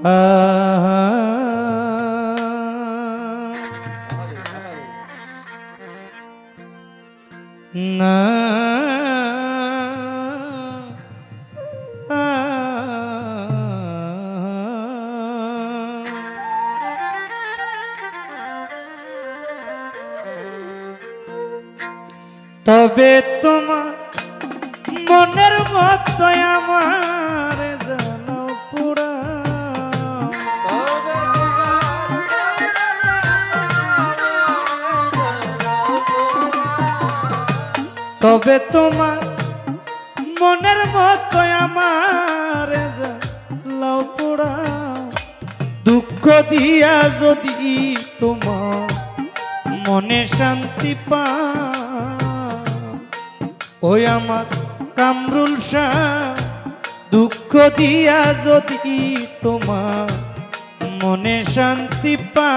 না তবে তোমার মনের মতো আমার জানো পুরা তবে তোমার মনের মতো আমার জানো পুরা দুঃখ দিয়া যদি তোমার মনে শান্তি পা ওই আমার কামরুল শাহ দুঃখ দিয়া যদি তোমার মনে শান্তি পা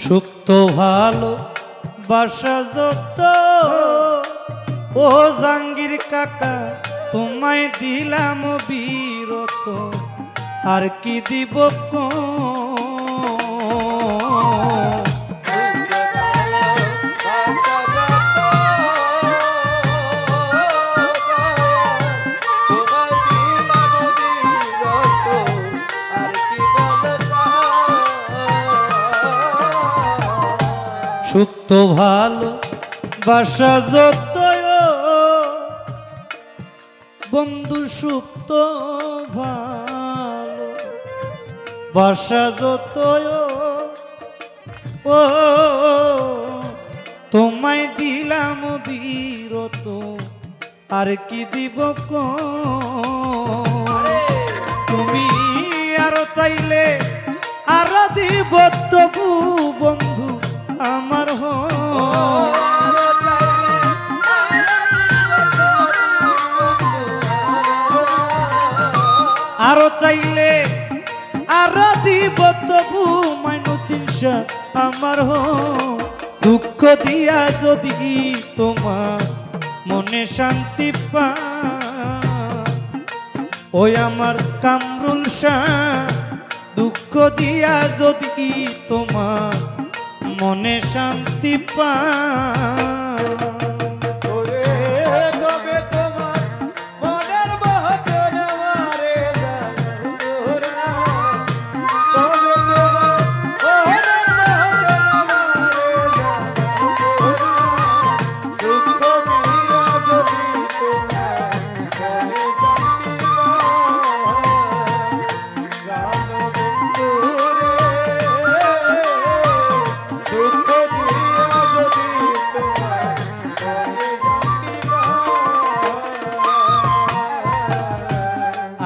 সুপ্ত ভালো বাসা যত ও জাঙ্গির কাকা তোমায় দিলাম বিরত আর কি দিব সুপ্ত ভালো বাসা যত বন্ধু সুপ্ত ভালো বাসা যত ও তোমায় দিলাম বিরত আর কি দিব তুমি আরো চাইলে আরো দিব তবু বন্ধু আমার আরো চাইলে আরো দিব তবু মাইনুদ্দিন শাহ আমার দুঃখ দিয়া যদি তোমার মনে শান্তি পা ওই আমার কামরুল শাহ দুঃখ দিয়া যদি তোমার মনে শান্তি পা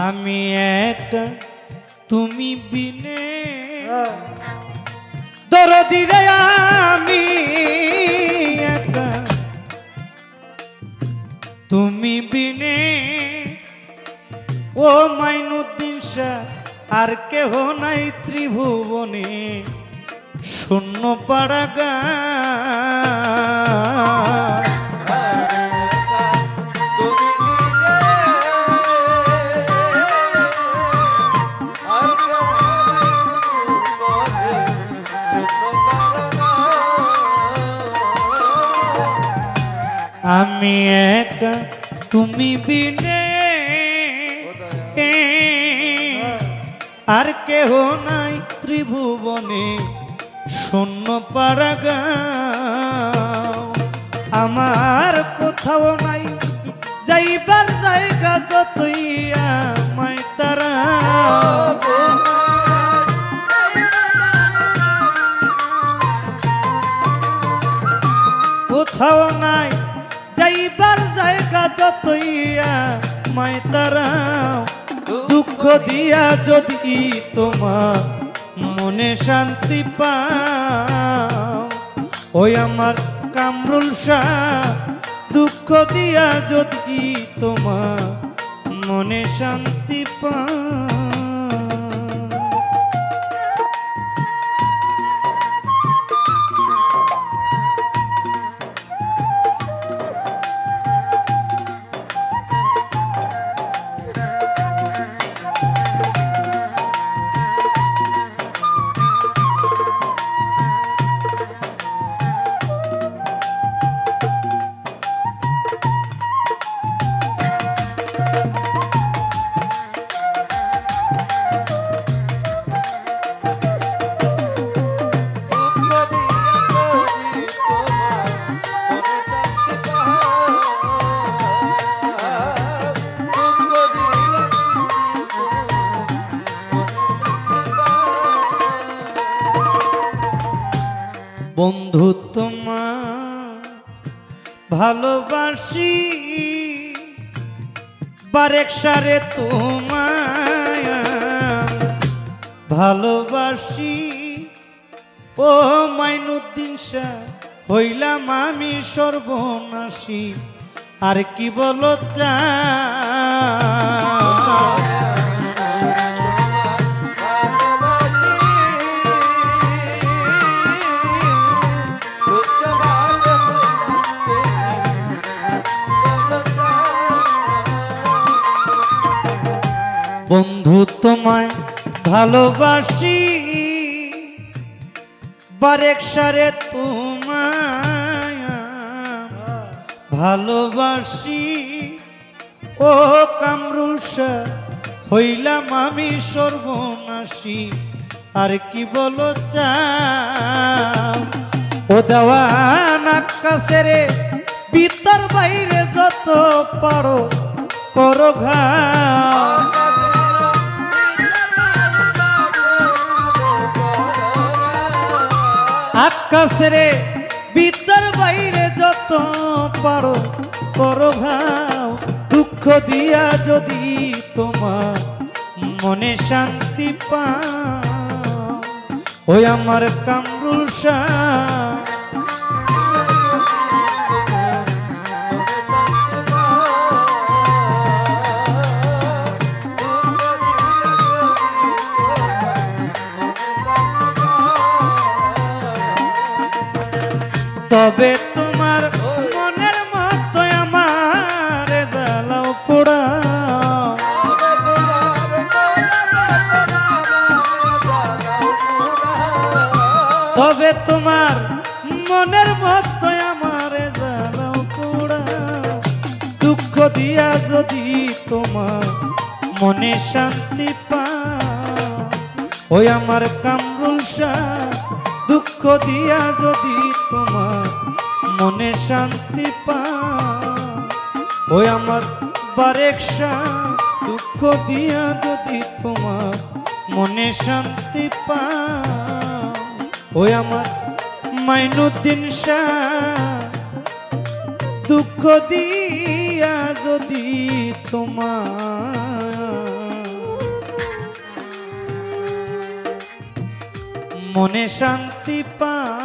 আমি একা তুমি বিনে দরদি রে আমি একা তুমি বিনে ও মাইনুদ্দিন শাহ আর কেহ নাই ত্রিভুবনে শূন্য পাড়া গা আমি একা তুমি বিনে আর কেহ নাই ত্রিভুবনে শূন্য পাড়া গাঁও আমার কোথাও নাই যাইবার জায়গা যতই আমায় তারা কোথাও নাই যাইবার জায়গা যতইয়া মাই তারাও দুঃখ দিয়া যদি তোমার মনে শান্তি পাও ওই আমার কামরুল শাহ দুঃখ দিয়া যদি তোমার মনে শান্তি পাও বন্ধু তোমার ভালোবাসি বারেক সারে তোমায় ভালোবাসি ও মাইনুদ্দিন শাহ হইলাম আমি সর্বনাশী আর কি বলো চা বন্ধু তোমায় ভালোবাসি বারেক সারে তোমায় ভালোবাসি ও কামরুল শাহ হইলাম আমি সর্বনাশী আর কি বলো চাও ও দেওয়ান আকাশের ভিতর বাইরে যত পারো করো ঘাও আকাশের ভিতর বাইরে যত পারো করো ঘাও দুঃখ দিয়া যদি তোমার মনে শান্তি পাও ওই আমার কামরুল শাহ তবে তোমার মনের মতো আমার জ্বালাও পোড়া তবে তোমার মনের মতো আমার জ্বালাও পোড়া দুঃখ দিয়া যদি তোমার মনে শান্তি পাও ওই আমার কামরুল শাহ দুঃখ দিয়া যদি তোমার মনে শান্তি পাও ওই আমার বারেক শাহ দুঃখ দিয়া যদি তোমার মনে শান্তি পাও ওই আমার মাইনুদ্দিন শাহ দুঃখ দিয়া যদি তোমার মনে শান্তি পাও